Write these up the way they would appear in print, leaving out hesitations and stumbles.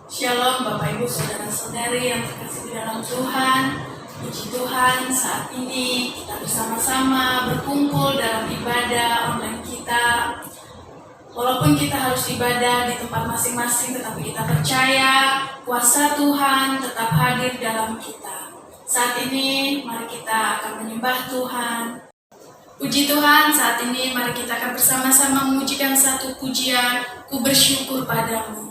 Shalom Bapak Ibu Saudara-saudari yang terkasih di dalam Tuhan. Puji Tuhan, saat ini kita bersama-sama berkumpul dalam ibadah online kita. Walaupun kita harus ibadah di tempat masing-masing, tetapi kita percaya kuasa Tuhan tetap hadir dalam kita. Saat ini mari kita akan menyembah Tuhan. Puji Tuhan, saat ini mari kita akan bersama-sama memujikan satu pujian, Ku Bersyukur Padamu.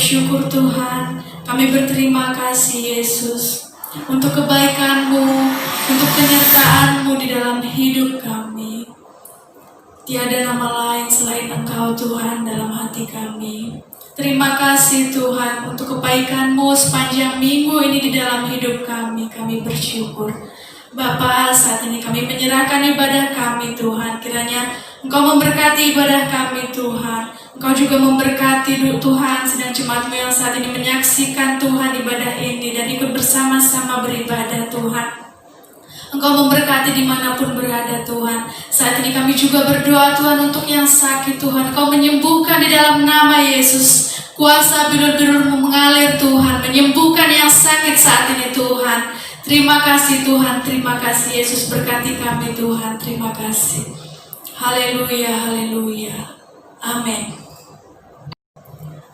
syukur Tuhan, kami berterima kasih Yesus untuk kebaikan-Mu, untuk penyertaan-Mu di dalam hidup kami. Tiada nama lain selain Engkau Tuhan dalam hati kami. Terima kasih Tuhan untuk kebaikan-Mu sepanjang minggu ini di dalam hidup kami. Kami bersyukur. Bapa, saat ini kami menyerahkan ibadah kami Tuhan. Kiranya Engkau memberkati ibadah kami Tuhan. Engkau juga memberkati Tuhan sedang jemaat-Mu yang saat ini menyaksikan Tuhan ibadah ini dan ikut bersama-sama beribadah Tuhan. Engkau memberkati dimanapun berada Tuhan. Saat ini kami juga berdoa Tuhan untuk yang sakit Tuhan. Engkau menyembuhkan di dalam nama Yesus. Kuasa bilur-bilur-Mu mengalir Tuhan. Menyembuhkan yang sakit saat ini Tuhan. Terima kasih Tuhan. Terima kasih Yesus, berkati kami Tuhan. Terima kasih. Haleluya, haleluya. Amin.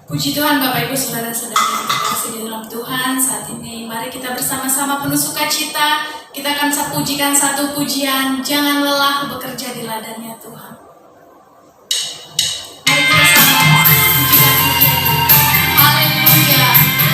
Puji Tuhan Bapak Ibu Saudara-saudara yang terkasih di dalam Tuhan. Saat ini mari kita bersama-sama penuh sukacita. Kita akan pujikan satu pujian, jangan lelah bekerja di ladangnya Tuhan. Mari kita sama pujikan pujian. Haleluya. Jangan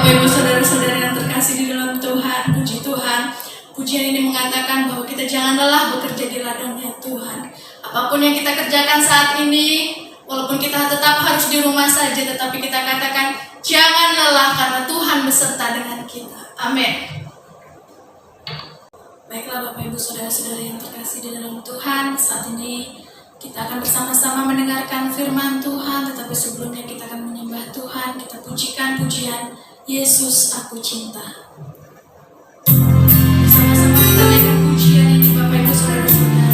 Bapak Ibu Saudara-saudara yang terkasih di dalam Tuhan, puji Tuhan. Pujian ini mengatakan bahwa kita jangan lelah bekerja di ladangnya Tuhan. Apapun yang kita kerjakan saat ini, walaupun kita tetap harus di rumah saja, tetapi kita katakan jangan lelah karena Tuhan beserta dengan kita. Amin. Baiklah Bapak Ibu Saudara-saudara yang terkasih di dalam Tuhan, saat ini kita akan bersama-sama mendengarkan firman Tuhan, tetapi sebelumnya kita akan menyembah Tuhan, kita pujikan pujian Yesus Aku Cinta. Bersama-sama kita naikkan pujian ini Bapak Ibu Saudara-saudara.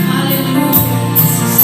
Haleluya Yesus.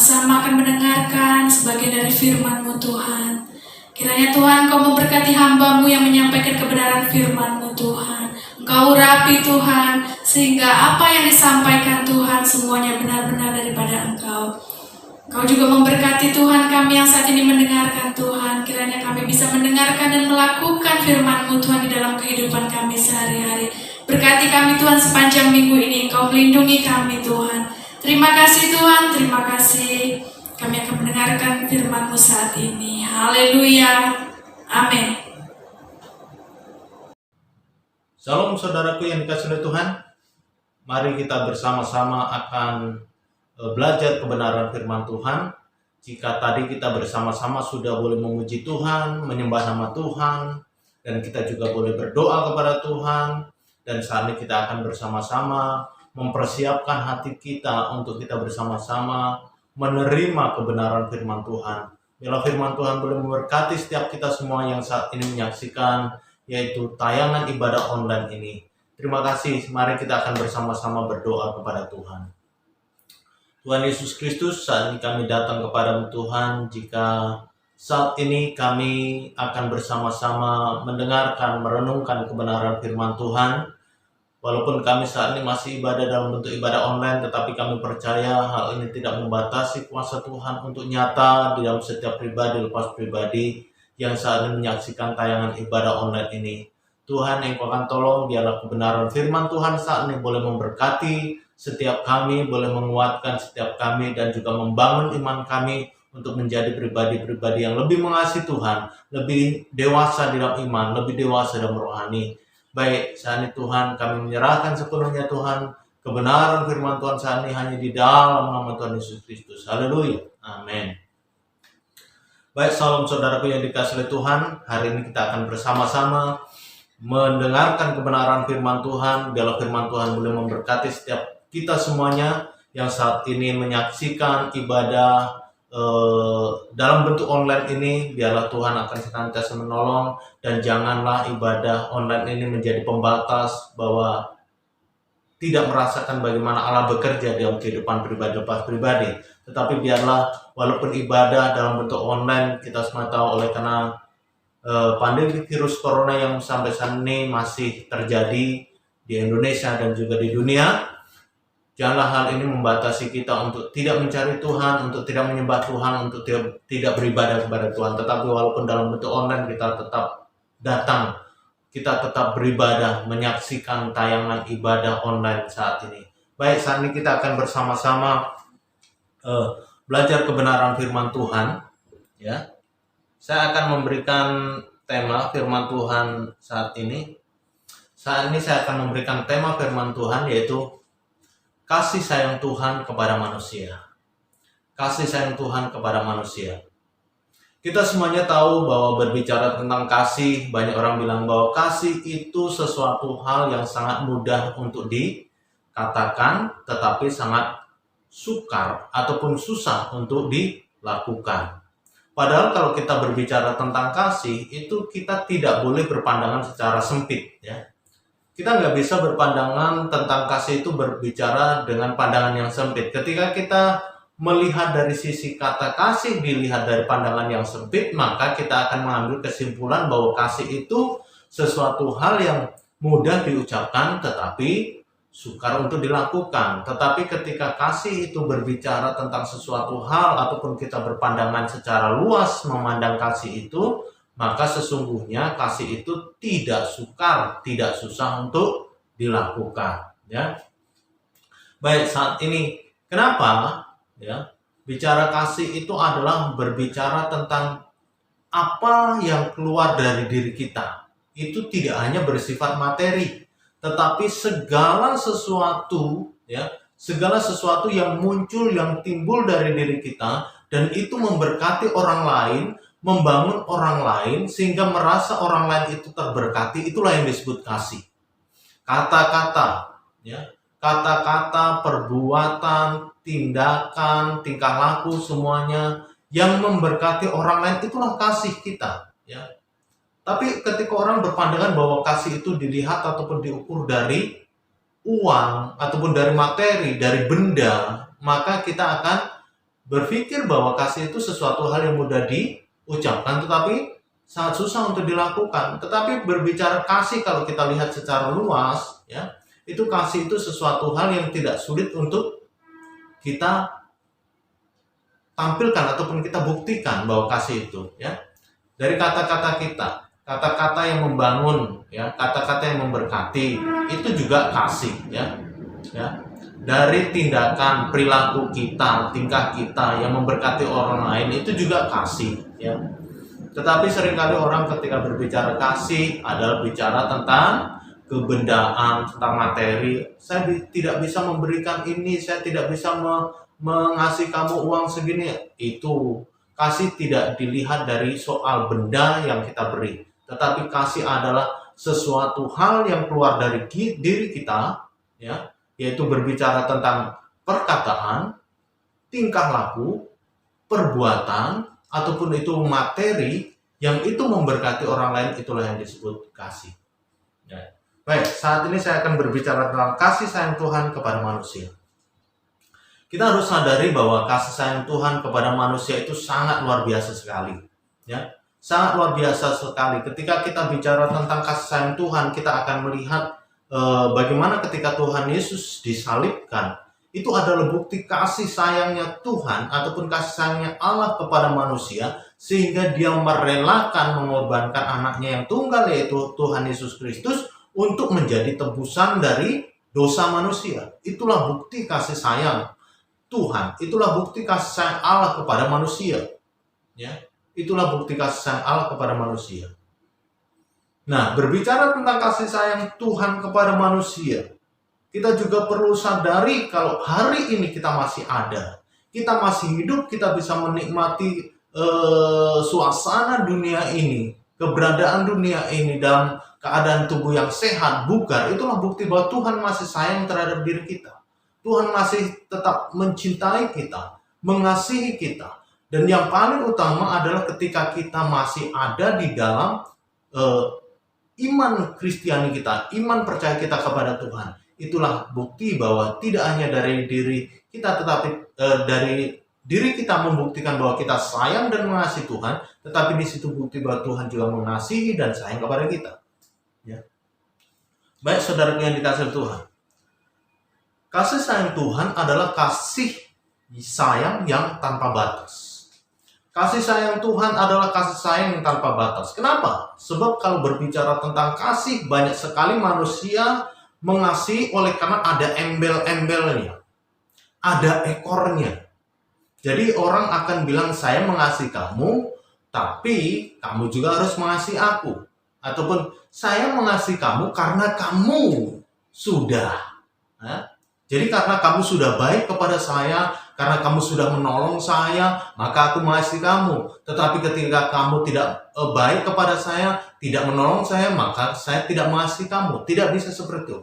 bersama-sama akan mendengarkan sebagian dari firman-Mu Tuhan. Kiranya Tuhan Kau memberkati hamba-Mu yang menyampaikan kebenaran firman-Mu Tuhan. Engkau urapi Tuhan, sehingga apa yang disampaikan Tuhan semuanya benar-benar daripada Engkau. Kau juga memberkati Tuhan kami yang saat ini mendengarkan Tuhan. Kiranya kami bisa mendengarkan dan melakukan firman-Mu Tuhan di dalam kehidupan kami sehari-hari. Berkati kami Tuhan sepanjang minggu ini. Engkau melindungi kami Tuhan. Terima kasih Tuhan, terima kasih. Kami akan mendengarkan firman-Mu saat ini. Haleluya. Amin. Shalom saudaraku yang dikasihi oleh Tuhan. Mari kita bersama-sama akan belajar kebenaran firman Tuhan. Jika tadi kita bersama-sama sudah boleh memuji Tuhan, menyembah nama Tuhan, dan kita juga boleh berdoa kepada Tuhan, dan saat ini kita akan bersama-sama mempersiapkan hati kita untuk kita bersama-sama menerima kebenaran firman Tuhan. Biarlah firman Tuhan boleh memberkati setiap kita semua yang saat ini menyaksikan yaitu tayangan ibadah online ini. Terima kasih, mari kita akan bersama-sama berdoa kepada Tuhan. Tuhan Yesus Kristus, saat ini kami datang kepada Tuhan jika saat ini kami akan bersama-sama mendengarkan, merenungkan kebenaran firman Tuhan. Walaupun kami saat ini masih ibadah dalam bentuk ibadah online, tetapi kami percaya hal ini tidak membatasi kuasa Tuhan untuk nyata di dalam setiap pribadi lepas pribadi yang saat ini menyaksikan tayangan ibadah online ini. Tuhan yang Kau akan tolong, biarlah kebenaran firman Tuhan saat ini boleh memberkati setiap kami, boleh menguatkan setiap kami, dan juga membangun iman kami untuk menjadi pribadi-pribadi yang lebih mengasihi Tuhan, lebih dewasa di dalam iman, lebih dewasa dalam rohani. Baik, saat ini Tuhan kami menyerahkan sepenuhnya Tuhan, kebenaran firman Tuhan saat ini hanya di dalam nama Tuhan Yesus Kristus. Haleluya, amin. Baik, salam saudaraku yang dikasihi oleh Tuhan. Hari ini kita akan bersama-sama mendengarkan kebenaran firman Tuhan. Biarlah firman Tuhan boleh memberkati setiap kita semuanya yang saat ini menyaksikan ibadah dalam bentuk online ini. Biarlah Tuhan akan senantiasa menolong, dan janganlah ibadah online ini menjadi pembatas bahwa tidak merasakan bagaimana Allah bekerja dalam kehidupan pribadi lepas pribadi. Tetapi biarlah walaupun ibadah dalam bentuk online, kita semua tahu oleh karena pandemi virus corona yang sampai saat ini masih terjadi di Indonesia dan juga di dunia, janganlah hal ini membatasi kita untuk tidak mencari Tuhan, untuk tidak menyembah Tuhan, untuk tidak beribadah kepada Tuhan. Tetapi walaupun dalam bentuk online kita tetap datang, kita tetap beribadah, menyaksikan tayangan ibadah online saat ini. Baik, saat ini kita akan bersama-sama belajar kebenaran firman Tuhan. Ya, saya akan memberikan tema firman Tuhan saat ini. Saat ini saya akan memberikan tema firman Tuhan yaitu kasih sayang Tuhan kepada manusia. Kasih sayang Tuhan kepada manusia. Kita semuanya tahu bahwa berbicara tentang kasih, banyak orang bilang bahwa kasih itu sesuatu hal yang sangat mudah untuk dikatakan, tetapi sangat sukar ataupun susah untuk dilakukan. Padahal kalau kita berbicara tentang kasih, itu kita tidak boleh berpandangan secara sempit, ya. Kita nggak bisa berpandangan tentang kasih itu berbicara dengan pandangan yang sempit. Ketika kita melihat dari sisi kata kasih, dilihat dari pandangan yang sempit, maka kita akan mengambil kesimpulan bahwa kasih itu sesuatu hal yang mudah diucapkan tetapi sukar untuk dilakukan. Tetapi ketika kasih itu berbicara tentang sesuatu hal ataupun kita berpandangan secara luas memandang kasih itu, maka sesungguhnya kasih itu tidak sukar, tidak susah untuk dilakukan, ya. Baik, saat ini kenapa, ya, bicara kasih itu adalah berbicara tentang apa yang keluar dari diri kita. Itu tidak hanya bersifat materi, tetapi segala sesuatu, ya, segala sesuatu yang muncul, yang timbul dari diri kita, dan itu memberkati orang lain, membangun orang lain sehingga merasa orang lain itu terberkati, itulah yang disebut kasih. Kata-kata, ya, kata-kata, perbuatan, tindakan, tingkah laku, semuanya yang memberkati orang lain, itulah kasih kita, ya. Tapi ketika orang berpandangan bahwa kasih itu dilihat ataupun diukur dari uang ataupun dari materi, dari benda, maka kita akan berpikir bahwa kasih itu sesuatu hal yang mudah diucapkan tetapi sangat susah untuk dilakukan. Tetapi berbicara kasih, kalau kita lihat secara luas, ya, itu kasih itu sesuatu hal yang tidak sulit untuk kita tampilkan ataupun kita buktikan bahwa kasih itu, ya. Dari kata-kata kita, kata-kata yang membangun, ya, kata-kata yang memberkati, itu juga kasih, ya. Ya. Dari tindakan, perilaku kita, tingkah kita yang memberkati orang lain, itu juga kasih, ya. Tetapi seringkali orang ketika berbicara kasih adalah bicara tentang kebendaan, tentang materi. Saya tidak bisa memberikan ini, saya tidak bisa mengasihi kamu uang segini. Itu kasih tidak dilihat dari soal benda yang kita beri, tetapi kasih adalah sesuatu hal yang keluar dari diri kita, ya, yaitu berbicara tentang perkataan, tingkah laku, perbuatan, ataupun itu materi yang itu memberkati orang lain, itulah yang disebut kasih. Ya. Baik, saat ini saya akan berbicara tentang kasih sayang Tuhan kepada manusia. Kita harus sadari bahwa kasih sayang Tuhan kepada manusia itu sangat luar biasa sekali. Ya, sangat luar biasa sekali. Ketika kita bicara tentang kasih sayang Tuhan, kita akan melihat bagaimana ketika Tuhan Yesus disalibkan, itu adalah bukti kasih sayangnya Tuhan ataupun kasih sayangnya Allah kepada manusia, sehingga dia merelakan mengorbankan anaknya yang tunggal, yaitu Tuhan Yesus Kristus, untuk menjadi tebusan dari dosa manusia. Itulah bukti kasih sayang Tuhan, itulah bukti kasih sayang Allah kepada manusia. Ya, itulah bukti kasih sayang Allah kepada manusia. Nah, berbicara tentang kasih sayang Tuhan kepada manusia, kita juga perlu sadari kalau hari ini kita masih ada, kita masih hidup, kita bisa menikmati suasana dunia ini, keberadaan dunia ini dalam keadaan tubuh yang sehat, bugar. Itulah bukti bahwa Tuhan masih sayang terhadap diri kita. Tuhan masih tetap mencintai kita, mengasihi kita. Dan yang paling utama adalah ketika kita masih ada di dalam iman Kristiani kita, iman percaya kita kepada Tuhan. Itulah bukti bahwa tidak hanya dari diri kita, tetapi dari diri kita membuktikan bahwa kita sayang dan mengasihi Tuhan, tetapi di situ bukti bahwa Tuhan juga mengasihi dan sayang kepada kita. Ya. Baik, saudara yang dikasihi Tuhan, kasih sayang Tuhan adalah kasih sayang yang tanpa batas. Kasih sayang Tuhan adalah kasih sayang yang tanpa batas. Kenapa? Sebab kalau berbicara tentang kasih, banyak sekali manusia mengasihi oleh karena ada embel-embelnya, ada ekornya. Jadi orang akan bilang, saya mengasihi kamu, tapi kamu juga harus mengasihi aku. Ataupun saya mengasihi kamu karena kamu sudah. Jadi karena kamu sudah baik kepada saya, karena kamu sudah menolong saya, maka aku mengasihi kamu. Tetapi ketika kamu tidak baik kepada saya, tidak menolong saya, maka saya tidak mengasihi kamu. Tidak bisa seperti itu.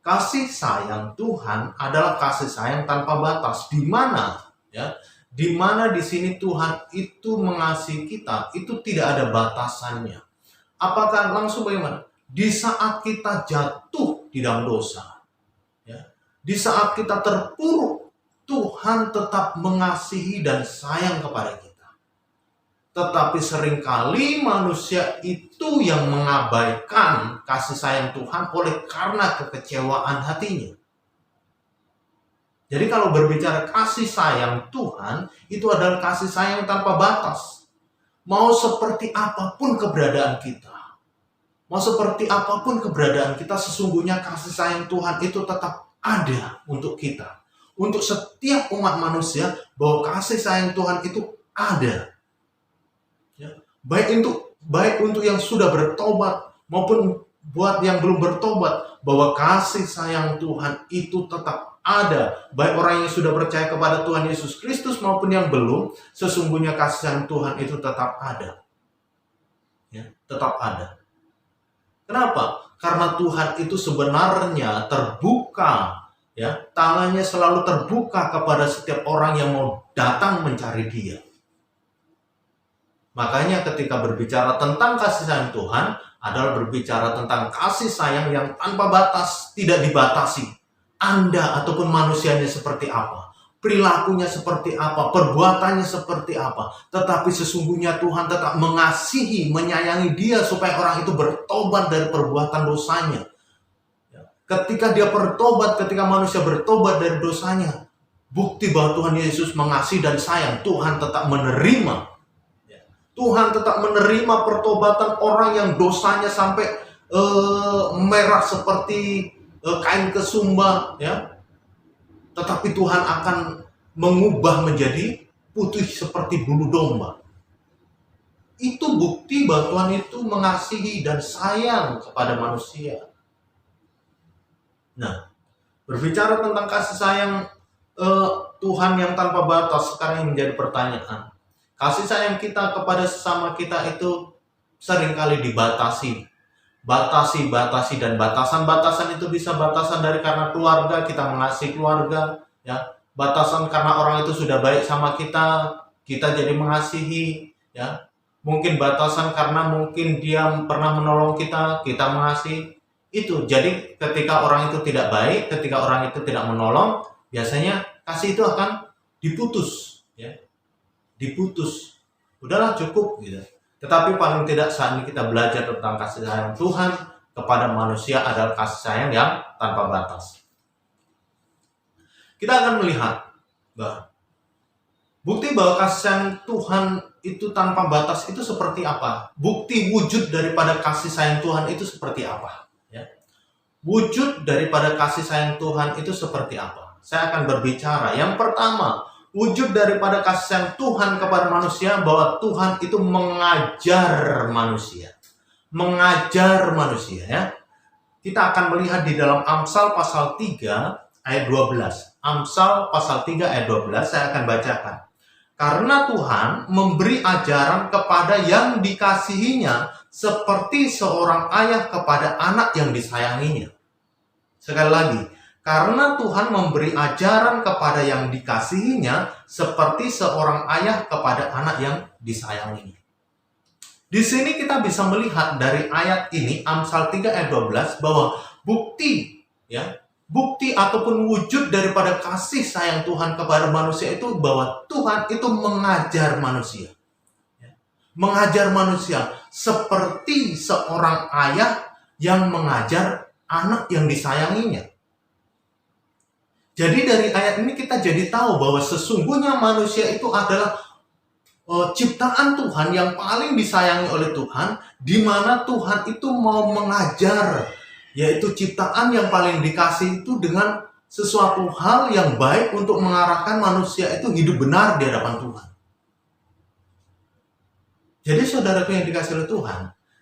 Kasih sayang Tuhan adalah kasih sayang tanpa batas. Di mana, ya? Di mana di sini Tuhan itu mengasihi kita, itu tidak ada batasannya. Apakah langsung bagaimana? Di saat kita jatuh di dalam dosa, ya, di saat kita terpuruk, Tuhan tetap mengasihi dan sayang kepada kita. Tetapi seringkali manusia itu yang mengabaikan kasih sayang Tuhan oleh karena kekecewaan hatinya. Jadi kalau berbicara kasih sayang Tuhan, itu adalah kasih sayang tanpa batas. Mau seperti apapun keberadaan kita, mau seperti apapun keberadaan kita, sesungguhnya kasih sayang Tuhan itu tetap ada untuk kita. Untuk setiap umat manusia, bahwa kasih sayang Tuhan itu ada. Ya. Baik untuk yang sudah bertobat maupun buat yang belum bertobat, bahwa kasih sayang Tuhan itu tetap ada. Baik orang yang sudah percaya kepada Tuhan Yesus Kristus maupun yang belum, sesungguhnya kasih sayang Tuhan itu tetap ada. Ya, tetap ada. Kenapa? Karena Tuhan itu sebenarnya terbuka. Ya, tangannya selalu terbuka kepada setiap orang yang mau datang mencari Dia. Makanya ketika berbicara tentang kasih sayang Tuhan adalah berbicara tentang kasih sayang yang tanpa batas, tidak dibatasi. Anda ataupun manusianya seperti apa, perilakunya seperti apa, perbuatannya seperti apa, tetapi sesungguhnya Tuhan tetap mengasihi, menyayangi dia supaya orang itu bertobat dari perbuatan dosanya. Ketika dia bertobat, ketika manusia bertobat dari dosanya, bukti bahwa Tuhan Yesus mengasihi dan sayang, Tuhan tetap menerima. Tuhan tetap menerima pertobatan orang yang dosanya sampai merah seperti kain kesumba, ya. Tetapi Tuhan akan mengubah menjadi putih seperti bulu domba. Itu bukti bahwa Tuhan itu mengasihi dan sayang kepada manusia. Nah, berbicara tentang kasih sayang Tuhan yang tanpa batas, sekarang yang menjadi pertanyaan. Kasih sayang kita kepada sesama kita itu seringkali dibatasi. Batasi, dan batasan-batasan itu bisa batasan dari karena keluarga, kita mengasihi keluarga, ya. Batasan karena orang itu sudah baik sama kita jadi mengasihi, ya. Mungkin batasan karena mungkin dia pernah menolong kita mengasihi. Itu, jadi ketika orang itu tidak baik, ketika orang itu tidak menolong, biasanya kasih itu akan diputus, ya. Diputus. Udahlah, cukup gitu. Tetapi paling tidak saat ini kita belajar tentang kasih sayang Tuhan kepada manusia adalah kasih sayang yang tanpa batas. Kita akan melihat bahwa bukti bahwa kasih sayang Tuhan itu tanpa batas itu seperti apa? Bukti wujud daripada kasih sayang Tuhan itu seperti apa? Ya. Wujud daripada kasih sayang Tuhan itu seperti apa? Saya akan berbicara. Yang pertama, wujud daripada kasih sayang Tuhan kepada manusia bahwa Tuhan itu mengajar manusia. Mengajar manusia, ya. Kita akan melihat di dalam Amsal pasal 3 ayat 12. Amsal pasal 3 ayat 12 saya akan bacakan. Karena Tuhan memberi ajaran kepada yang dikasihinya seperti seorang ayah kepada anak yang disayanginya. Sekali lagi, karena Tuhan memberi ajaran kepada yang dikasihinya seperti seorang ayah kepada anak yang disayanginya. Di sini kita bisa melihat dari ayat ini, Amsal 3 ayat 12, bahwa bukti, ya, bukti ataupun wujud daripada kasih sayang Tuhan kepada manusia itu bahwa Tuhan itu mengajar manusia. Mengajar manusia seperti seorang ayah yang mengajar anak yang disayanginya. Jadi dari ayat ini kita jadi tahu bahwa sesungguhnya manusia itu adalah ciptaan Tuhan yang paling disayangi oleh Tuhan, di mana Tuhan itu mau mengajar, yaitu ciptaan yang paling dikasih itu dengan sesuatu hal yang baik untuk mengarahkan manusia itu hidup benar di hadapan Tuhan. Jadi saudaraku yang dikasih oleh Tuhan,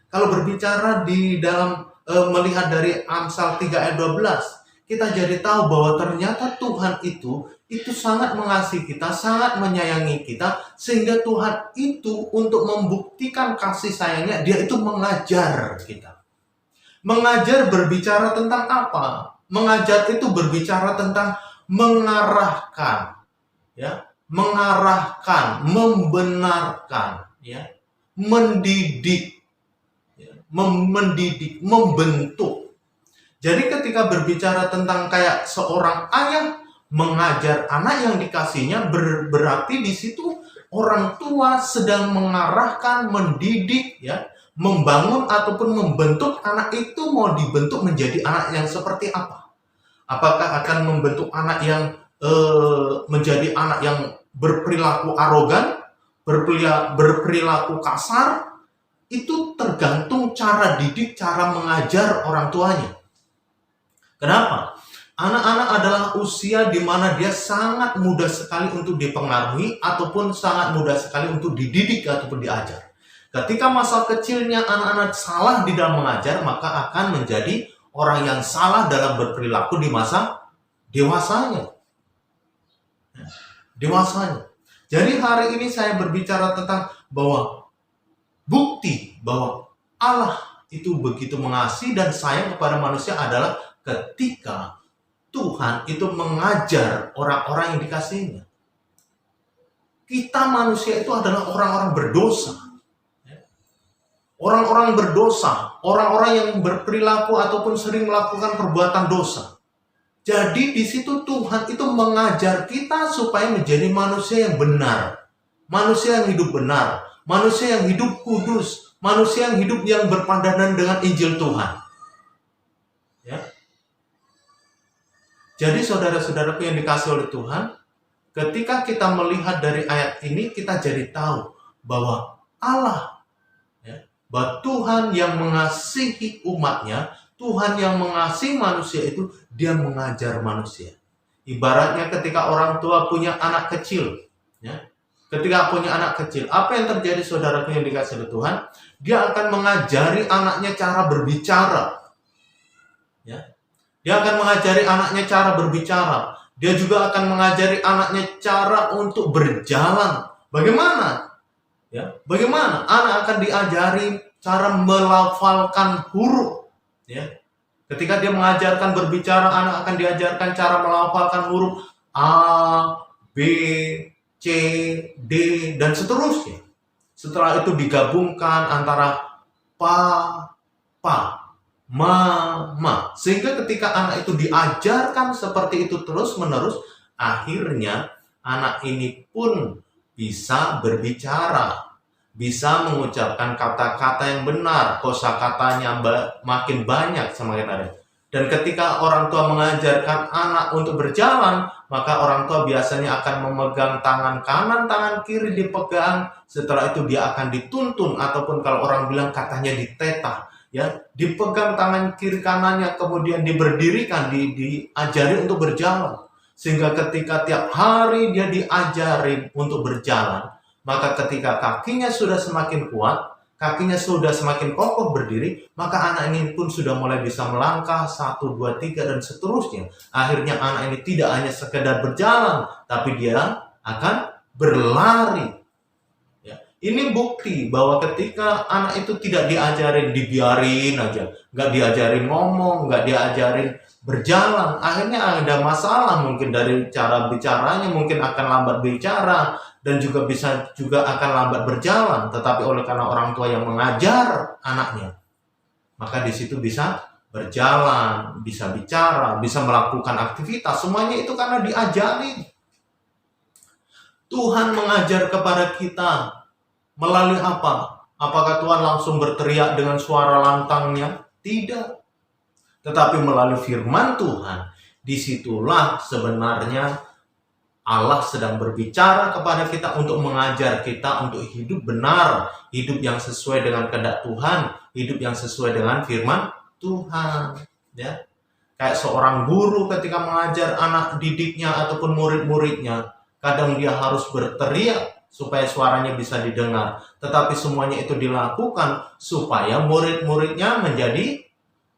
kalau berbicara di dalam melihat dari Amsal 3 ayat 12, kita jadi tahu bahwa ternyata Tuhan itu sangat mengasihi kita, sangat menyayangi kita, sehingga Tuhan itu untuk membuktikan kasih sayangnya, dia itu mengajar kita. Mengajar berbicara tentang apa? Mengajar itu berbicara tentang mengarahkan, ya, mengarahkan, membenarkan, ya, mendidik, ya, mendidik, membentuk. Jadi ketika berbicara tentang kayak seorang ayah mengajar anak yang dikasihnya, berarti di situ orang tua sedang mengarahkan, mendidik, ya, membangun ataupun membentuk anak itu mau dibentuk menjadi anak yang seperti apa? Apakah akan membentuk anak yang menjadi anak yang berperilaku arogan, berperilaku kasar? Itu tergantung cara didik, cara mengajar orang tuanya. Kenapa? Anak-anak adalah usia di mana dia sangat mudah sekali untuk dipengaruhi ataupun sangat mudah sekali untuk dididik ataupun diajar. Ketika masa kecilnya anak-anak salah di dalam mengajar, maka akan menjadi orang yang salah dalam berperilaku di masa dewasanya. Dewasanya. Jadi hari ini saya berbicara tentang bahwa bukti bahwa Allah itu begitu mengasihi dan sayang kepada manusia adalah ketika Tuhan itu mengajar orang-orang yang dikasihinya. Kita manusia itu adalah orang-orang berdosa. Orang-orang berdosa, orang-orang yang berperilaku ataupun sering melakukan perbuatan dosa. Jadi di situ Tuhan itu mengajar kita supaya menjadi manusia yang benar, manusia yang hidup benar, manusia yang hidup kudus, manusia yang hidup yang berpandangan dengan Injil Tuhan. Ya. Jadi saudara-saudaraku yang dikasihi oleh Tuhan, ketika kita melihat dari ayat ini, kita jadi tahu bahwa Allah, ya, bahwa Tuhan yang mengasihi umatnya, Tuhan yang mengasihi manusia itu, dia mengajar manusia. Ibaratnya ketika orang tua punya anak kecil, ya, ketika punya anak kecil, apa yang terjadi saudaraku yang dikasihi oleh Tuhan? Dia akan mengajari anaknya cara berbicara. Ya. Dia akan mengajari anaknya cara berbicara. Dia juga akan mengajari anaknya cara untuk berjalan. Bagaimana? Ya, bagaimana? Anak akan diajari cara melafalkan huruf. Ya. Ketika dia mengajarkan berbicara, anak akan diajarkan cara melafalkan huruf A, B, C, D, dan seterusnya. Setelah itu digabungkan antara pa, ma. Sehingga ketika anak itu diajarkan seperti itu terus-menerus, akhirnya anak ini pun bisa berbicara, bisa mengucapkan kata-kata yang benar, kosakatanya makin banyak semakin ada. Dan ketika orang tua mengajarkan anak untuk berjalan, maka orang tua biasanya akan memegang tangan kanan, tangan kiri dipegang. Setelah itu dia akan dituntun, ataupun kalau orang bilang katanya ditetah, ya, dipegang tangan kiri kanannya, kemudian diberdirikan, diajari untuk berjalan. Sehingga ketika tiap hari dia diajari untuk berjalan, maka ketika kakinya sudah semakin kuat, kakinya sudah semakin kokoh berdiri, maka anak ini pun sudah mulai bisa melangkah 1, 2, 3, dan seterusnya. Akhirnya anak ini tidak hanya sekedar berjalan, tapi dia akan berlari. Ya. Ini bukti bahwa ketika anak itu tidak diajarin, dibiarin aja, nggak diajarin ngomong, nggak diajarin berjalan, akhirnya ada masalah mungkin dari cara bicaranya, mungkin akan lambat bicara, dan juga bisa juga akan lambat berjalan. Tetapi oleh karena orang tua yang mengajar anaknya, maka di situ bisa berjalan, bisa bicara, bisa melakukan aktivitas. Semuanya itu karena diajari. Tuhan mengajar kepada kita melalui apa? Apakah Tuhan langsung berteriak dengan suara lantangnya? Tidak. Tetapi melalui firman Tuhan, disitulah sebenarnya Allah sedang berbicara kepada kita untuk mengajar kita untuk hidup benar, hidup yang sesuai dengan kehendak Tuhan, hidup yang sesuai dengan firman Tuhan. Ya, kayak seorang guru ketika mengajar anak didiknya ataupun murid-muridnya, kadang dia harus berteriak supaya suaranya bisa didengar. Tetapi semuanya itu dilakukan supaya murid-muridnya menjadi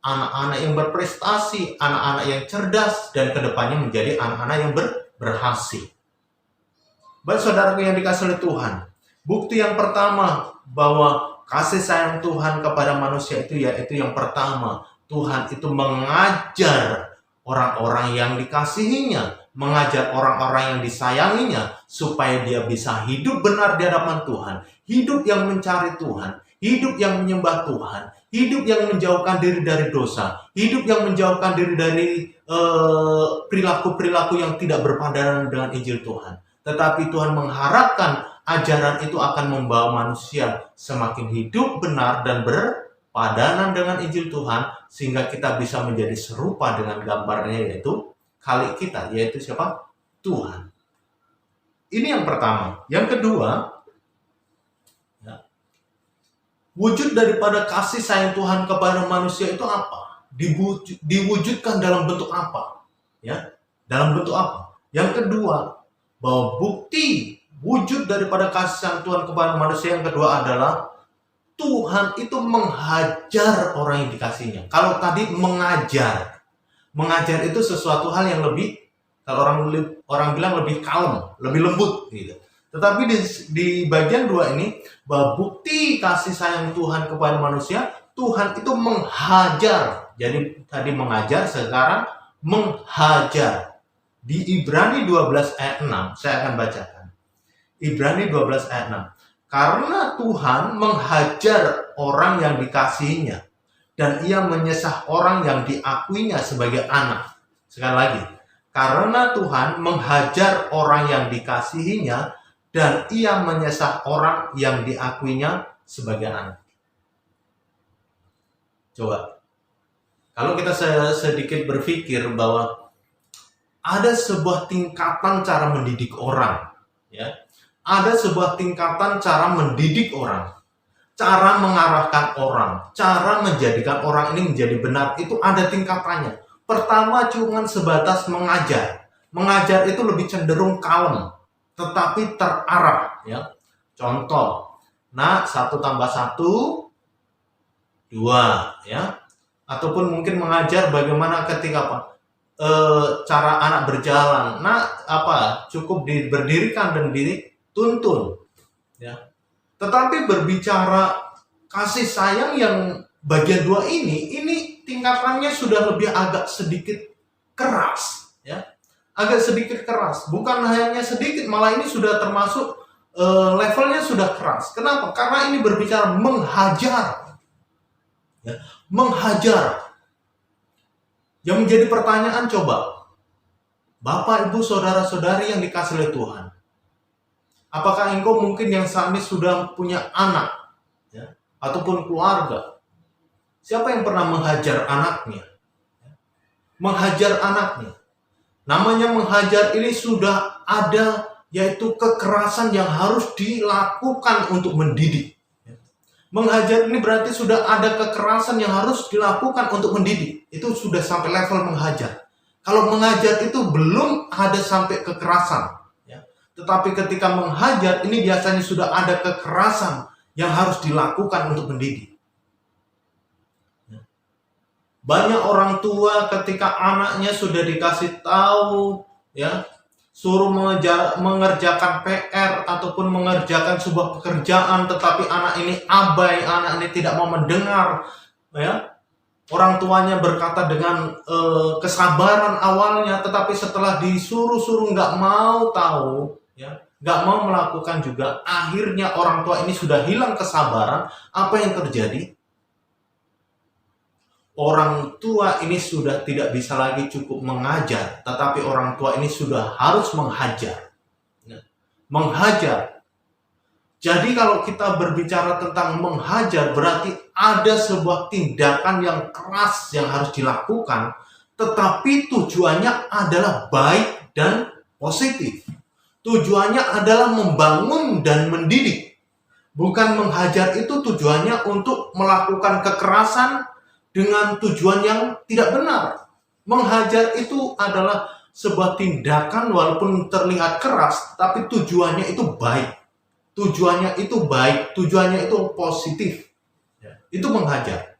anak-anak yang berprestasi, anak-anak yang cerdas, dan kedepannya menjadi anak-anak yang berhasil. Baik saudaraku yang dikasihi oleh Tuhan, bukti yang pertama bahwa kasih sayang Tuhan kepada manusia itu yaitu yang pertama, Tuhan itu mengajar orang-orang yang dikasihinya, mengajar orang-orang yang disayanginya supaya dia bisa hidup benar di hadapan Tuhan, hidup yang mencari Tuhan, hidup yang menyembah Tuhan, hidup yang menjauhkan diri dari dosa, hidup yang menjauhkan diri dari perilaku-perilaku yang tidak berpadanan dengan Injil Tuhan. Tetapi Tuhan mengharapkan ajaran itu akan membawa manusia semakin hidup benar dan berpadanan dengan Injil Tuhan, sehingga kita bisa menjadi serupa dengan gambarnya, yaitu khalik kita, yaitu siapa? Tuhan. Ini yang pertama. Yang kedua, ya, wujud daripada kasih sayang Tuhan kepada manusia itu apa? Diwujudkan dalam bentuk apa? Ya, dalam bentuk apa? Yang kedua, bahwa bukti wujud daripada kasih sayang Tuhan kepada manusia yang kedua adalah Tuhan itu menghajar orang yang dikasihnya. Kalau tadi mengajar itu sesuatu hal yang lebih, kalau orang bilang lebih kalem, lebih lembut gitu. Tetapi di bagian 2 ini, bahwa bukti kasih sayang Tuhan kepada manusia, Tuhan itu menghajar. Jadi tadi mengajar, sekarang menghajar. Di Ibrani 12 ayat 6, saya akan bacakan. Ibrani 12 ayat 6. Karena Tuhan menghajar orang yang dikasihinya, dan ia menyesah orang yang diakuinya sebagai anak. Sekali lagi, karena Tuhan menghajar orang yang dikasihinya, dan ia menyesah orang yang diakuinya sebagai anak. Coba, kalau kita sedikit berpikir bahwa ada sebuah tingkatan cara mendidik orang, ya. Ada sebuah tingkatan cara mendidik orang, cara mengarahkan orang, cara menjadikan orang ini menjadi benar, itu ada tingkatannya. Pertama cuma sebatas mengajar. Mengajar itu lebih cenderung kalem, tetapi terarah, ya. Contoh, nah 1 tambah 1, 2, ya. Ataupun mungkin mengajar bagaimana ketika cara anak berjalan. Nah, cukup berdirikan dan dituntun, ya. Tetapi berbicara kasih sayang yang bagian 2 ini tingkatannya sudah lebih agak sedikit keras, ya. Agak sedikit keras. Bukan hanya sedikit, malah ini sudah termasuk levelnya sudah keras. Kenapa? Karena ini berbicara menghajar, ya. Menghajar. Yang menjadi pertanyaan, coba Bapak, Ibu, Saudara-saudari yang dikasihi oleh Tuhan, apakah engkau mungkin yang saat ini sudah punya anak, ya, ataupun keluarga? Siapa yang pernah menghajar anaknya? Menghajar anaknya. Namanya menghajar ini sudah ada, yaitu kekerasan yang harus dilakukan untuk mendidik. Menghajar ini berarti sudah ada kekerasan yang harus dilakukan untuk mendidik. Itu sudah sampai level menghajar. Kalau mengajar itu belum ada sampai kekerasan, ya. Tetapi ketika menghajar ini biasanya sudah ada kekerasan yang harus dilakukan untuk mendidik. Banyak orang tua ketika anaknya sudah dikasih tahu, ya, suruh mengerjakan PR ataupun mengerjakan sebuah pekerjaan, tetapi anak ini abai, anak ini tidak mau mendengar, ya. Orang tuanya berkata dengan kesabaran awalnya, tetapi setelah disuruh-suruh nggak mau tahu, ya, nggak mau melakukan juga, akhirnya orang tua ini sudah hilang kesabaran. Apa yang terjadi? Orang tua ini sudah tidak bisa lagi cukup mengajar, tetapi orang tua ini sudah harus menghajar. Menghajar. Jadi kalau kita berbicara tentang menghajar, berarti ada sebuah tindakan yang keras yang harus dilakukan, tetapi tujuannya adalah baik dan positif. Tujuannya adalah membangun dan mendidik. Bukan menghajar itu tujuannya untuk melakukan kekerasan dengan tujuan yang tidak benar. Menghajar itu adalah sebuah tindakan walaupun terlihat keras, tapi tujuannya itu baik. Tujuannya itu baik, tujuannya itu positif. Ya, itu menghajar.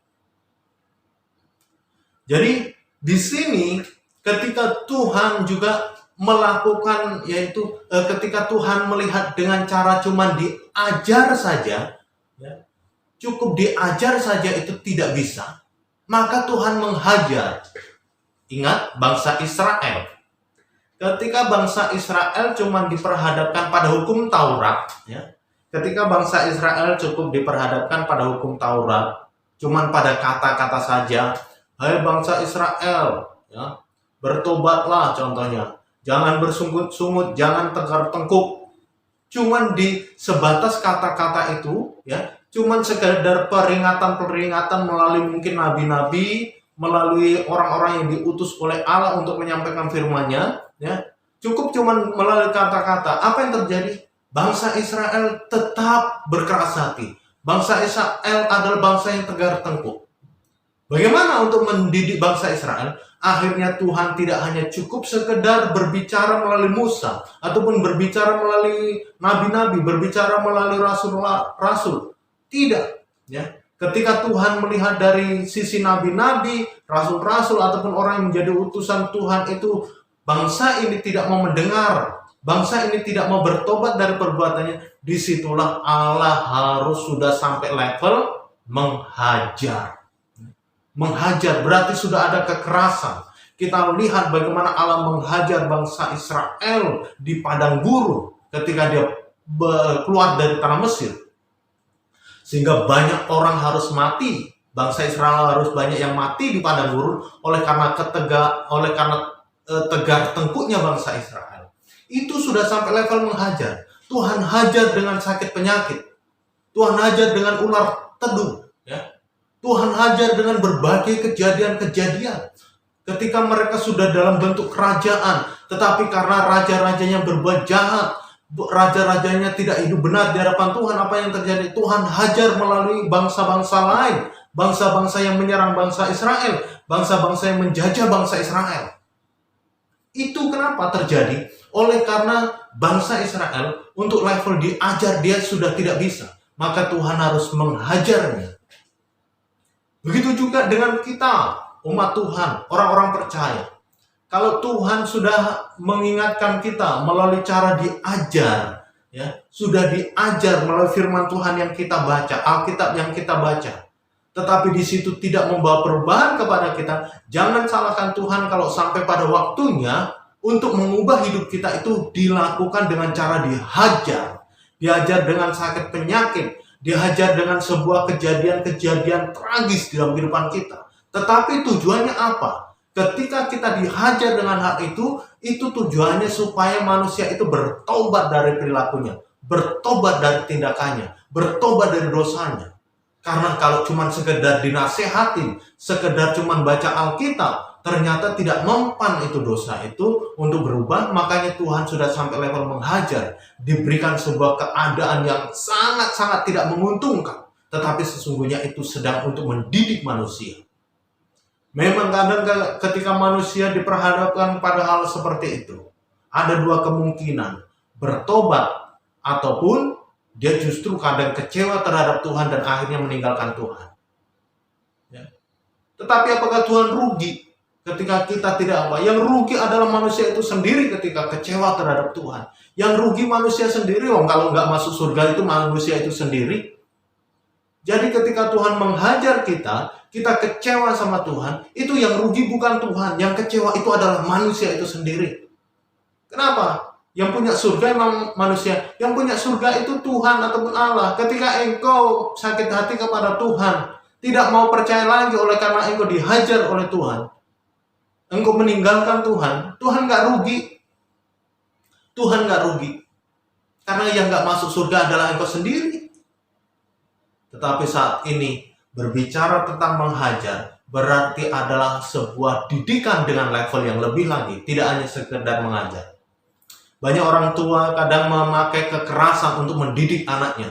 Jadi di sini ketika Tuhan juga melakukan, yaitu ketika Tuhan melihat dengan cara cuma diajar saja, ya, cukup diajar saja itu tidak bisa, maka Tuhan menghajar. Ingat bangsa Israel. Ketika bangsa Israel cuma diperhadapkan pada hukum Taurat, ya. Ketika bangsa Israel cukup diperhadapkan pada hukum Taurat, cuma pada kata-kata saja, hai bangsa Israel, ya, bertobatlah contohnya. Jangan bersungut-sungut, jangan tegar-tengkuk. Cuman di sebatas kata-kata itu, ya, cuman sekedar peringatan-peringatan melalui mungkin nabi-nabi, melalui orang-orang yang diutus oleh Allah untuk menyampaikan firman-Nya, ya. Cukup cuman melalui kata-kata. Apa yang terjadi? Bangsa Israel tetap berkeras hati. Bangsa Israel adalah bangsa yang tegar tengkuk. Bagaimana untuk mendidik bangsa Israel? Akhirnya Tuhan tidak hanya cukup sekedar berbicara melalui Musa, ataupun berbicara melalui nabi-nabi, berbicara melalui rasul-rasul. Tidak, ya. Ketika Tuhan melihat dari sisi nabi-nabi, rasul-rasul, ataupun orang yang menjadi utusan Tuhan itu, bangsa ini tidak mau mendengar, bangsa ini tidak mau bertobat dari perbuatannya, disitulah Allah harus sudah sampai level menghajar. Menghajar berarti sudah ada kekerasan. Kita lihat bagaimana Allah menghajar bangsa Israel di padang gurun ketika dia keluar dari tanah Mesir. Sehingga banyak orang harus mati. Bangsa Israel harus banyak yang mati di padang gurun oleh karena tegar tengkuknya bangsa Israel. Itu sudah sampai level menghajar. Tuhan hajar dengan sakit penyakit. Tuhan hajar dengan ular tedung, ya. Tuhan hajar dengan berbagai kejadian-kejadian. ketika mereka sudah dalam bentuk kerajaan, tetapi karena raja-rajanya berbuat jahat, raja-rajanya tidak hidup benar di hadapan Tuhan, apa yang terjadi? Tuhan hajar melalui bangsa-bangsa lain, bangsa-bangsa yang menyerang bangsa Israel, bangsa-bangsa yang menjajah bangsa Israel. Itu kenapa terjadi? Oleh karena bangsa Israel untuk level diajar dia sudah tidak bisa, maka Tuhan harus menghajarnya. Begitu juga dengan kita, umat Tuhan, orang-orang percaya. Kalau Tuhan sudah mengingatkan kita melalui cara diajar, ya, sudah diajar melalui firman Tuhan yang kita baca, Alkitab yang kita baca, tetapi di situ tidak membawa perubahan kepada kita, jangan salahkan Tuhan kalau sampai pada waktunya untuk mengubah hidup kita itu dilakukan dengan cara dihajar. Dihajar dengan sakit penyakit, dihajar dengan sebuah kejadian-kejadian tragis dalam kehidupan kita. Tetapi tujuannya apa? Ketika kita dihajar dengan hal itu tujuannya supaya manusia itu bertobat dari perilakunya, bertobat dari tindakannya, bertobat dari dosanya. Karena kalau cuma sekedar dinasehatin, sekedar cuma baca Alkitab, ternyata tidak mempan itu dosa itu untuk berubah, makanya Tuhan sudah sampai level menghajar, diberikan sebuah keadaan yang sangat-sangat tidak menguntungkan, tetapi sesungguhnya itu sedang untuk mendidik manusia. Memang kadang ketika manusia diperhadapkan pada hal seperti itu, ada dua kemungkinan, bertobat ataupun dia justru kadang kecewa terhadap Tuhan dan akhirnya meninggalkan Tuhan. Ya. Tetapi apakah Tuhan rugi ketika kita tidak apa? Yang rugi adalah manusia itu sendiri ketika kecewa terhadap Tuhan. Yang rugi manusia sendiri, kalau nggak masuk surga itu manusia itu sendiri. Jadi ketika Tuhan menghajar kita kecewa sama Tuhan, itu yang rugi bukan Tuhan, yang kecewa itu adalah manusia itu sendiri. Kenapa? Yang punya surga memang manusia, yang punya surga itu Tuhan ataupun Allah. Ketika engkau sakit hati kepada Tuhan, tidak mau percaya lagi oleh karena engkau dihajar oleh Tuhan, engkau meninggalkan Tuhan, Tuhan nggak rugi. Tuhan nggak rugi. Karena yang nggak masuk surga adalah engkau sendiri. Tetapi saat ini berbicara tentang menghajar berarti adalah sebuah didikan dengan level yang lebih lagi, tidak hanya sekedar mengajar. Banyak orang tua kadang memakai kekerasan untuk mendidik anaknya.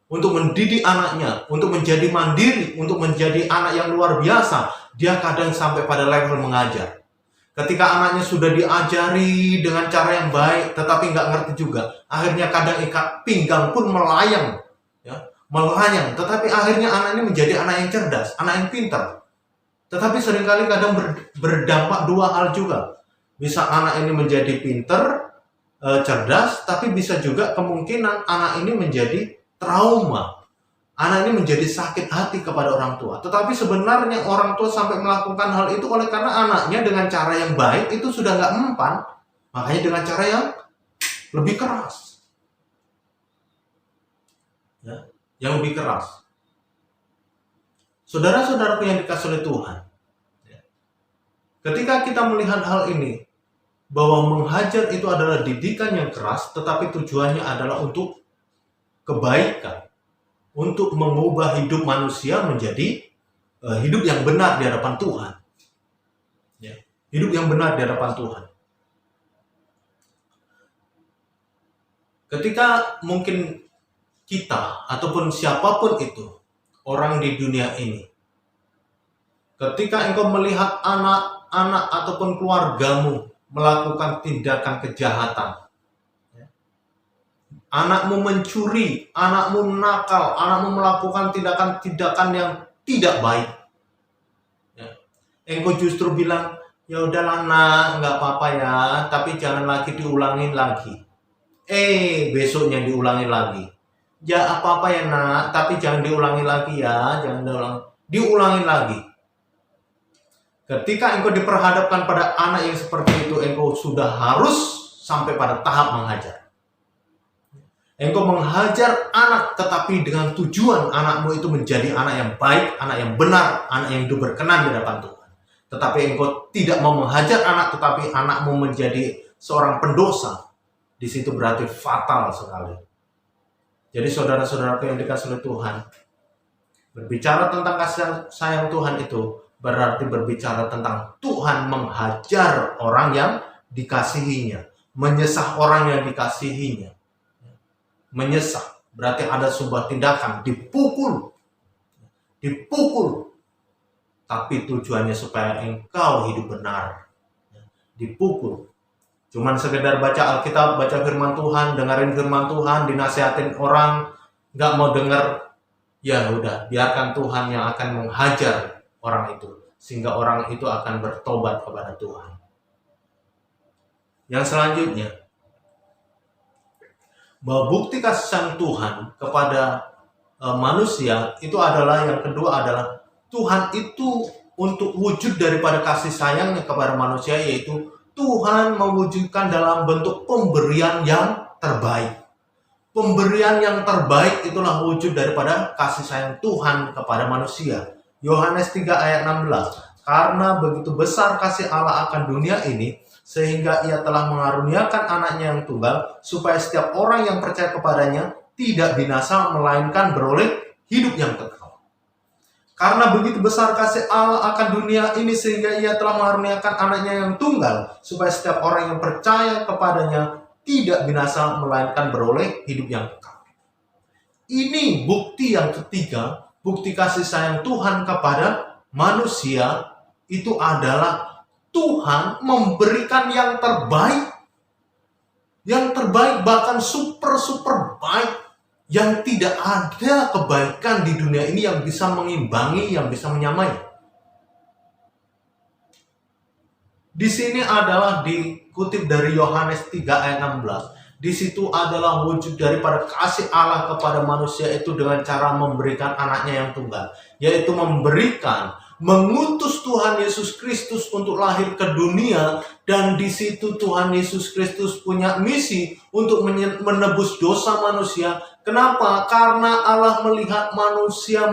Untuk mendidik anaknya, untuk menjadi mandiri, untuk menjadi anak yang luar biasa. Dia kadang sampai pada level mengajar. Ketika anaknya sudah diajari dengan cara yang baik, tetapi nggak ngerti juga. Akhirnya kadang ikat pinggang pun melayang. Ya, melayang. Tetapi akhirnya anak ini menjadi anak yang cerdas, anak yang pintar. Tetapi seringkali kadang berdampak dua hal juga. Bisa anak ini menjadi pintar, cerdas, tapi bisa juga kemungkinan anak ini menjadi trauma. Anak ini menjadi sakit hati kepada orang tua. Tetapi sebenarnya orang tua sampai melakukan hal itu oleh karena anaknya dengan cara yang baik itu sudah nggak mempan. Makanya dengan cara yang lebih keras. Ya, yang lebih keras. Saudara-saudaraku yang dikasihi oleh Tuhan. Ketika kita melihat hal ini, bahwa menghajar itu adalah didikan yang keras, tetapi tujuannya adalah untuk kebaikan, untuk mengubah hidup manusia menjadi hidup yang benar di hadapan Tuhan. Ya, hidup yang benar di hadapan Tuhan. Ketika mungkin kita ataupun siapapun itu orang di dunia ini, ketika engkau melihat anak-anak ataupun keluargamu melakukan tindakan kejahatan, anakmu mencuri, anakmu nakal, anakmu melakukan tindakan-tindakan yang tidak baik, engkau justru bilang, ya udahlah nak, nggak apa-apa ya, tapi jangan lagi diulangin lagi. Besoknya diulangi lagi. Ya apa-apa ya nak, tapi jangan diulangi lagi ya, jangan diulangi lagi. Ketika engkau diperhadapkan pada anak yang seperti itu, engkau sudah harus sampai pada tahap menghajar. Engkau menghajar anak, tetapi dengan tujuan anakmu itu menjadi anak yang baik, anak yang benar, anak yang hidup berkenan di hadapan Tuhan. Tetapi engkau tidak mau menghajar anak, tetapi anakmu menjadi seorang pendosa. Di situ berarti fatal sekali. Jadi saudara-saudaraku yang dikasihi oleh Tuhan, berbicara tentang kasih sayang Tuhan itu berarti berbicara tentang Tuhan menghajar orang yang dikasihinya, menyesah orang yang dikasihinya. Menyesah berarti ada sebuah tindakan, dipukul, tapi tujuannya supaya engkau hidup benar. Dipukul. Cuman sekedar baca Alkitab, baca firman Tuhan, dengerin firman Tuhan, dinasihatin orang, nggak mau dengar, ya udah, biarkan Tuhan yang akan menghajar orang itu, sehingga orang itu akan bertobat kepada Tuhan. Yang selanjutnya, bahwa bukti kasih sayang Tuhan kepada manusia itu adalah, yang kedua adalah Tuhan itu untuk wujud daripada kasih sayangnya kepada manusia, yaitu Tuhan mewujudkan dalam bentuk pemberian yang terbaik. Pemberian yang terbaik itulah wujud daripada kasih sayang Tuhan kepada manusia. Yohanes 3 ayat 16. Karena begitu besar kasih Allah akan dunia ini, sehingga ia telah mengaruniakan anaknya yang tunggal, supaya setiap orang yang percaya kepadanya tidak binasa, melainkan beroleh hidup yang kekal. Karena begitu besar kasih Allah akan dunia ini, sehingga ia telah mengaruniakan anaknya yang tunggal, supaya setiap orang yang percaya kepadanya tidak binasa, melainkan beroleh hidup yang kekal. Ini bukti yang ketiga, bukti kasih sayang Tuhan kepada manusia, itu adalah Tuhan memberikan yang terbaik. Yang terbaik, bahkan super baik. Yang tidak ada kebaikan di dunia ini yang bisa mengimbangi, yang bisa menyamai. Di sini adalah dikutip dari Yohanes 3 ayat 16. Di situ adalah wujud daripada kasih Allah kepada manusia itu dengan cara memberikan anaknya yang tunggal, yaitu mengutus Tuhan Yesus Kristus untuk lahir ke dunia, dan di situ Tuhan Yesus Kristus punya misi untuk menebus dosa manusia. Kenapa? Karena Allah melihat manusia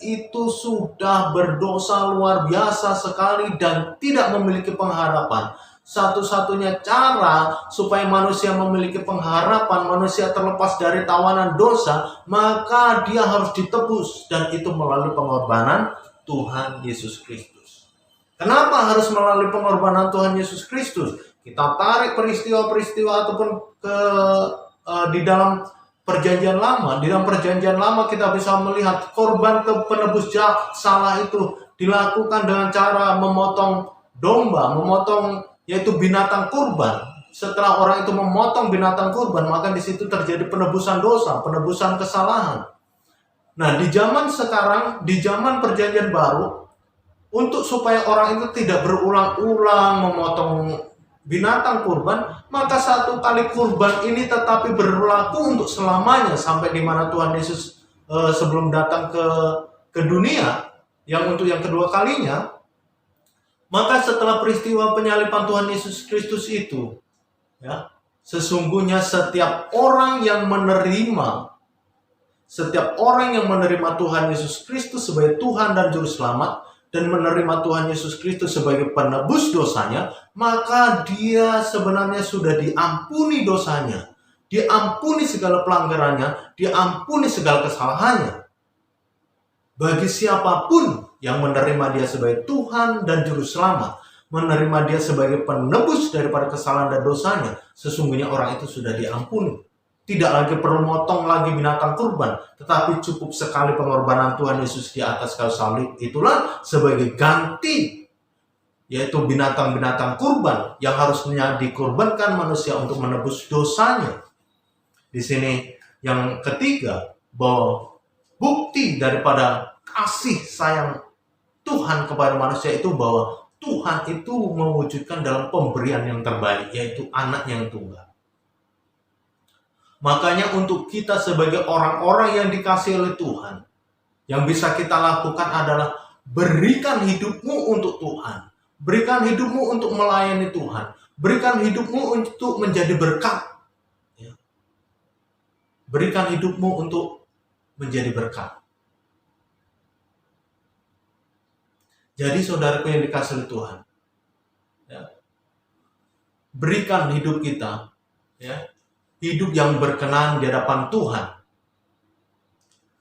itu sudah berdosa luar biasa sekali dan tidak memiliki pengharapan. Satu-satunya cara supaya manusia memiliki pengharapan, manusia terlepas dari tawanan dosa, maka dia harus ditebus, dan itu melalui pengorbanan Tuhan Yesus Kristus. Kenapa harus melalui pengorbanan Tuhan Yesus Kristus? Kita tarik peristiwa-peristiwa ataupun di dalam perjanjian lama. Di dalam perjanjian lama kita bisa melihat korban penebus salah itu dilakukan dengan cara memotong domba, yaitu binatang kurban. Setelah orang itu memotong binatang kurban, maka di situ terjadi penebusan dosa, penebusan kesalahan. Nah, di zaman sekarang, di zaman perjanjian baru, untuk supaya orang itu tidak berulang-ulang memotong binatang kurban, maka satu kali kurban ini tetapi berlaku untuk selamanya, sampai di mana Tuhan Yesus sebelum datang ke dunia, yang untuk yang kedua kalinya. Maka setelah peristiwa penyaliban Tuhan Yesus Kristus itu, ya, sesungguhnya setiap orang yang menerima Tuhan Yesus Kristus sebagai Tuhan dan Juru Selamat, dan menerima Tuhan Yesus Kristus sebagai penebus dosanya, maka dia sebenarnya sudah diampuni dosanya, diampuni segala pelanggarannya, diampuni segala kesalahannya. Bagi siapapun yang menerima dia sebagai Tuhan dan Juru Selamat, menerima dia sebagai penebus daripada kesalahan dan dosanya, sesungguhnya orang itu sudah diampuni. Tidak lagi perlu motong lagi binatang kurban, tetapi cukup sekali pengorbanan Tuhan Yesus di atas kayu salib itulah sebagai ganti, yaitu binatang-binatang kurban yang harusnya dikorbankan manusia untuk menebus dosanya. Di sini yang ketiga, bahwa bukti daripada kasih sayang Tuhan kepada manusia itu bahwa Tuhan itu mewujudkan dalam pemberian yang terbaik, yaitu anak yang tunggal. Makanya untuk kita sebagai orang-orang yang dikasihi oleh Tuhan, yang bisa kita lakukan adalah berikan hidupmu untuk Tuhan. Berikan hidupmu untuk melayani Tuhan. Berikan hidupmu untuk menjadi berkat. Berikan hidupmu untuk menjadi berkat. Jadi saudaraku yang dikasihi oleh Tuhan, ya, berikan hidup kita, ya, hidup yang berkenan di hadapan Tuhan.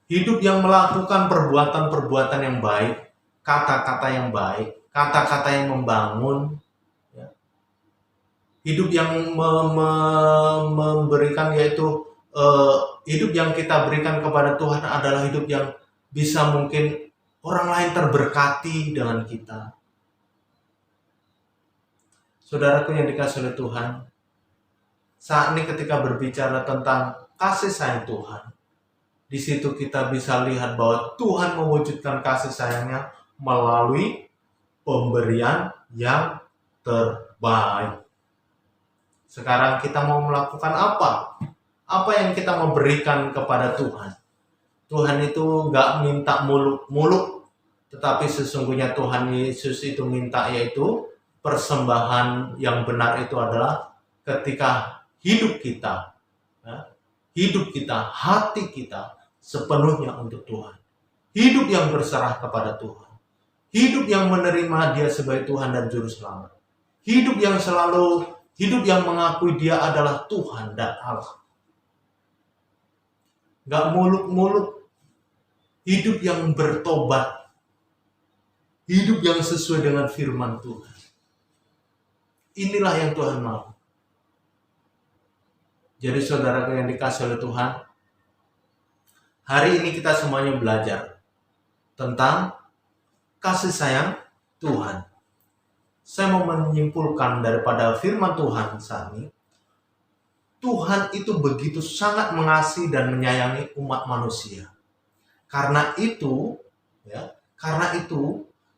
Hidup yang melakukan perbuatan-perbuatan yang baik, kata-kata yang baik, kata-kata yang membangun, ya. Hidup yang memberikan, yaitu hidup yang kita berikan kepada Tuhan adalah hidup yang bisa mungkin orang lain terberkati dengan kita. Saudaraku yang dikasihi oleh Tuhan, saat ini ketika berbicara tentang kasih sayang Tuhan, di situ kita bisa lihat bahwa Tuhan mewujudkan kasih sayangnya melalui pemberian yang terbaik. Sekarang kita mau melakukan apa? Apa yang kita memberikan kepada Tuhan? Tuhan itu gak minta muluk-muluk, tetapi sesungguhnya Tuhan Yesus itu minta, yaitu persembahan yang benar itu adalah ketika hidup kita, hati kita sepenuhnya untuk Tuhan. Hidup yang berserah kepada Tuhan. Hidup yang menerima Dia sebagai Tuhan dan Juru Selamat. Hidup yang mengakui Dia adalah Tuhan dan Allah. Gak muluk-muluk. Hidup yang bertobat. Hidup yang sesuai dengan firman Tuhan. Inilah yang Tuhan mau. Jadi saudaraku yang dikasihi oleh Tuhan, hari ini kita semuanya belajar tentang kasih sayang Tuhan. Saya mau menyimpulkan daripada firman Tuhan saat ini, Tuhan itu begitu sangat mengasihi dan menyayangi umat manusia. Karena itu,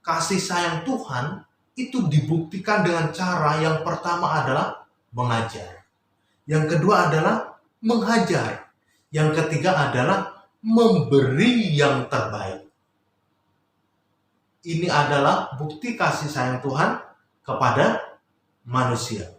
kasih sayang Tuhan itu dibuktikan dengan cara yang pertama adalah mengajar. Yang kedua adalah menghajar. Yang ketiga adalah memberi yang terbaik. Ini adalah bukti kasih sayang Tuhan kepada manusia.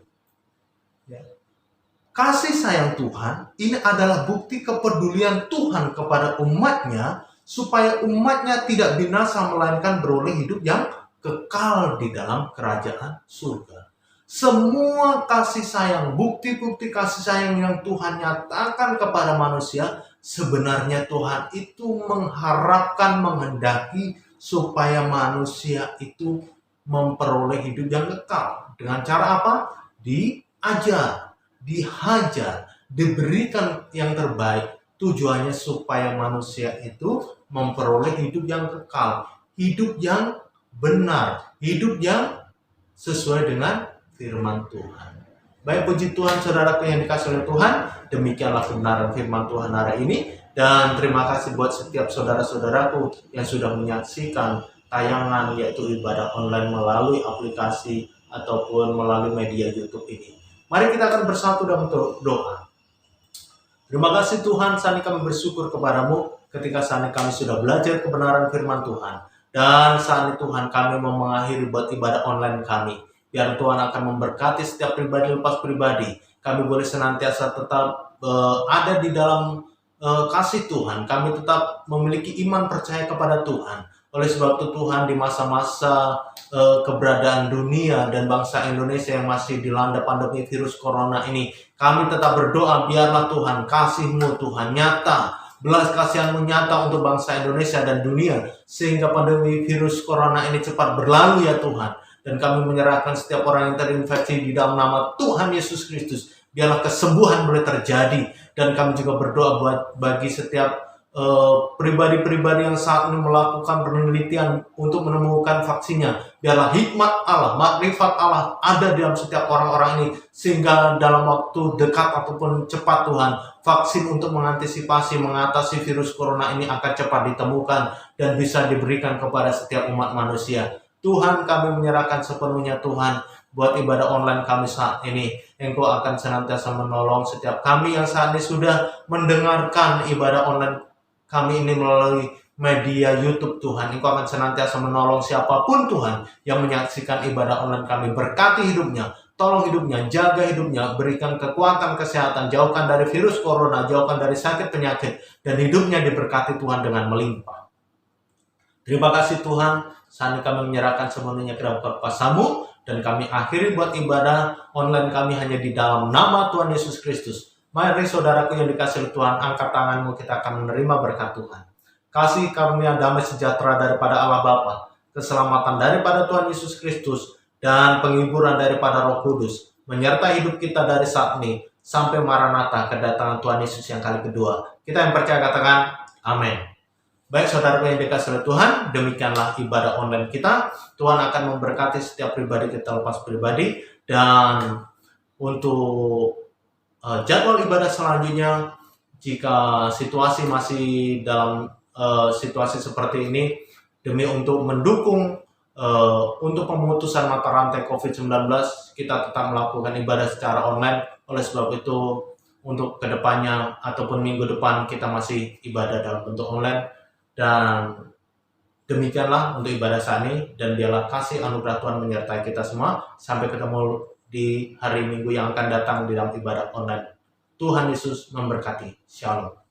Kasih sayang Tuhan ini adalah bukti kepedulian Tuhan kepada umatnya, supaya umatnya tidak binasa melainkan beroleh hidup yang kekal di dalam kerajaan surga. Semua kasih sayang, bukti-bukti kasih sayang yang Tuhan nyatakan kepada manusia, sebenarnya Tuhan itu mengharapkan, menghendaki supaya manusia itu memperoleh hidup yang kekal. Dengan cara apa? Diajar, dihajar, diberikan yang terbaik. Tujuannya supaya manusia itu memperoleh hidup yang kekal, hidup yang benar, hidup yang sesuai dengan firman Tuhan. Baik, puji Tuhan saudaraku yang dikasihi oleh Tuhan, demikianlah kebenaran firman Tuhan hari ini. Dan terima kasih buat setiap saudara-saudaraku yang sudah menyaksikan tayangan, yaitu ibadah online melalui aplikasi ataupun melalui media YouTube ini. Mari kita akan bersatu dan berdoa. Terima kasih Tuhan, saat ini kami bersyukur kepadamu ketika saat ini kami sudah belajar kebenaran firman Tuhan. Dan saat ini Tuhan, kami mau mengakhiri buat ibadah online kami. Biar Tuhan akan memberkati setiap pribadi lepas pribadi. Kami boleh senantiasa tetap ada di dalam kasih Tuhan. Kami tetap memiliki iman percaya kepada Tuhan. Oleh sebab itu Tuhan, di masa-masa keberadaan dunia dan bangsa Indonesia yang masih dilanda pandemi virus corona ini, kami tetap berdoa biarlah Tuhan, kasih-Mu Tuhan nyata, belas kasihan-Mu nyata untuk bangsa Indonesia dan dunia, sehingga pandemi virus corona ini cepat berlalu ya Tuhan. Dan kami menyerahkan setiap orang yang terinfeksi di dalam nama Tuhan Yesus Kristus. Biarlah kesembuhan boleh terjadi. Dan kami juga berdoa bagi setiap pribadi-pribadi yang saat ini melakukan penelitian untuk menemukan vaksinnya. Biarlah hikmat Allah, makrifat Allah ada dalam setiap orang-orang ini, sehingga dalam waktu dekat ataupun cepat Tuhan, vaksin untuk mengantisipasi, mengatasi virus corona ini akan cepat ditemukan dan bisa diberikan kepada setiap umat manusia. Tuhan, kami menyerahkan sepenuhnya Tuhan buat ibadah online kami saat ini. Engkau akan senantiasa menolong setiap kami yang saat ini sudah mendengarkan ibadah online kami ini melalui media YouTube Tuhan. Engkau akan senantiasa menolong siapapun Tuhan yang menyaksikan ibadah online kami. Berkati hidupnya, tolong hidupnya, jaga hidupnya, berikan kekuatan kesehatan, jauhkan dari virus corona, jauhkan dari sakit penyakit, dan hidupnya diberkati Tuhan dengan melimpah. Terima kasih Tuhan, saat ini kami menyerahkan semuanya ke dalam kuasa-Mu, dan kami akhiri buat ibadah online kami hanya di dalam nama Tuhan Yesus Kristus. Mari saudaraku yang dikasihi Tuhan, angkat tanganmu, kita akan menerima berkat Tuhan. Kasih karunia damai sejahtera daripada Allah Bapa, keselamatan daripada Tuhan Yesus Kristus, dan penghiburan daripada Roh Kudus menyertai hidup kita dari saat ini sampai Maranatha, kedatangan Tuhan Yesus yang kali kedua. Kita yang percaya katakan amin. Baik saudara yang dikasihi oleh Tuhan, demikianlah ibadah online kita. Tuhan akan memberkati setiap pribadi kita lepas pribadi, dan untuk jadwal ibadah selanjutnya, jika situasi masih dalam situasi seperti ini, demi untuk mendukung untuk pemutusan mata rantai COVID-19, kita tetap melakukan ibadah secara online. Oleh sebab itu, untuk kedepannya ataupun minggu depan kita masih ibadah dalam bentuk online. Dan demikianlah untuk ibadah saat ini, dan biarlah kasih anugerah Tuhan menyertai kita semua. Sampai ketemu di hari Minggu yang akan datang di dalam ibadah online. Tuhan Yesus memberkati. Shalom.